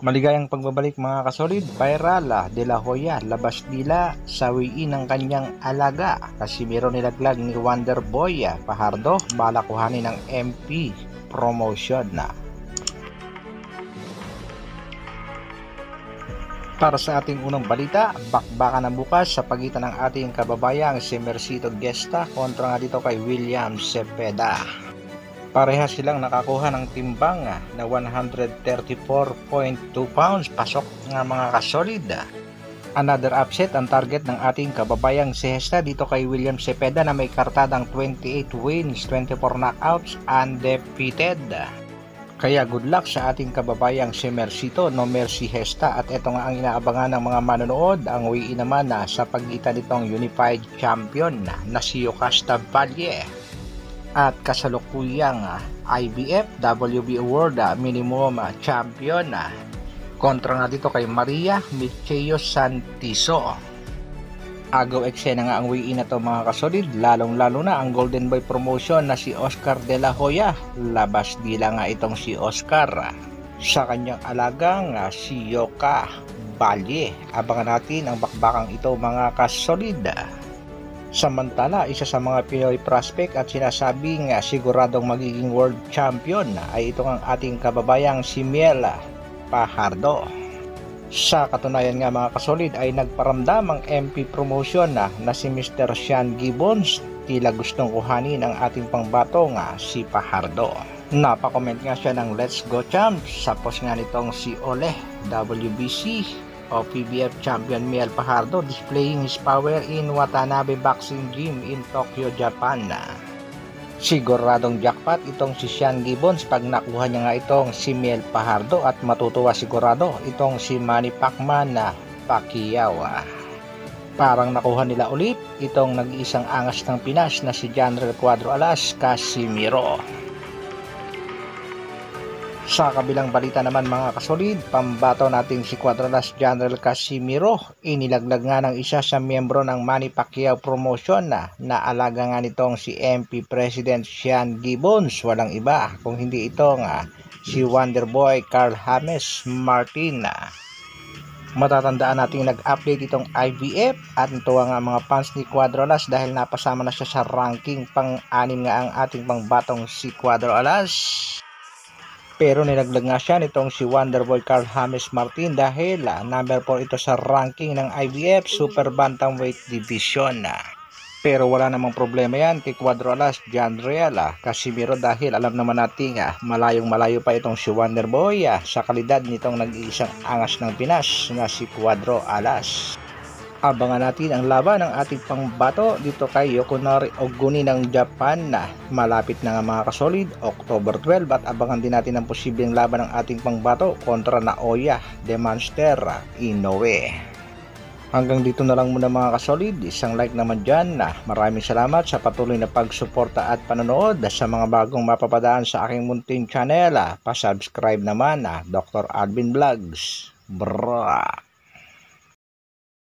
Maligayang pagbabalik mga kasolid, viral De La Hoya labas dila sa wiin ng kanyang alaga. Casimiro nilaglag ni Wonderboy Fajardo bala kuhanin ng MP promotion na. Para sa ating unang balita, bakbakan na bukas sa pagitan ng ating kababayang si Mercito Gesta kontra nga dito kay William Cepeda. Parehas silang nakakuha ng timbang na 134.2 pounds. Pasok nga mga kasolid. Another upset ang target ng ating kababayang si Gesta dito kay William Cepeda na may kartadang 28 wins, 24 knockouts, undefeated. Kaya good luck sa ating kababayang si Mercito, no mercy Gesta. At ito nga ang inaabangan ng mga manonood, ang wiin naman sa pagitan nitong unified champion na si Yokasta Valle at kasalukuyang IBF WBO World Minimum Champion kontra nga dito kay Maria Micheo Santiso. Agaw eksena nga ang wiin na to mga kasolid, lalong lalo na ang Golden Boy promotion na si Oscar De La Hoya. Labas dila nga itong si Oscar sa kanyang alagang si Yoka Valle. Abangan natin ang bakbakang ito mga kasolid. Samantala, isa sa mga Pinoy prospect at sinasabing siguradong magiging world champion ay ito ang ating kababayang si Miel Fajardo. Sa katunayan nga mga kasolid ay nagparamdam ang MP promotion na si Mr. Sean Gibbons, tila gustong kuhanin ang ating pangbato si Fajardo. Napakomment nga siya ng Let's Go Champs sa post nga nitong si Ole WBC o PBF champion Miel Fajardo displaying his power in Watanabe Boxing Gym in Tokyo, Japan. Siguradong jackpot itong si Sean Gibbons pag nakuha niya nga itong si Miel Fajardo at matutuwa sigurado itong si Manny Pacquiao. Parang nakuha nila ulit itong nag-iisang angas ng Pinas na si General Cuadro Alas Casimiro. Sa kabilang balita naman mga kasolid, pambato nating si Cuadro-Alas General Casimiro, inilaglag nga ng isa sa miyembro ng Manny Pacquiao promotion na alaga nga nitong si MP President Sean Gibbons. Walang iba kung hindi itong si Wonderboy Carl James Martin. Matatandaan natin nag-update itong IBF at natuwa nga mga fans ni Cuadro-Alas dahil napasama na siya sa ranking pang-6 nga ang ating pangbatong si Cuadro-Alas. Pero nilaglag nga siya nitong si Wonderboy Carl James Martin dahil number 4 ito sa ranking ng IBF Super Bantamweight Division. Pero wala namang problema yan kay Cuadro-Alas General Casimiro dahil alam naman natin malayong malayo pa itong si Wonderboy sa kalidad nitong nag-iisang angas ng Pinas na si Cuadro-Alas. Abangan natin ang laban ng ating pangbato dito kay Yokonori Oguni ng Japan na malapit na nga mga kasolid, October 12, at abangan din natin ang posibleng laban ng ating pangbato kontra Naoya The Monster Inoue. Hanggang dito na lang muna mga kasolid, isang like naman dyan. Maraming salamat sa patuloy na pagsuporta at panonood. Sa mga bagong mapapadaan sa aking munting channel, pasubscribe naman Dr. Alvin Vlogs. Bra!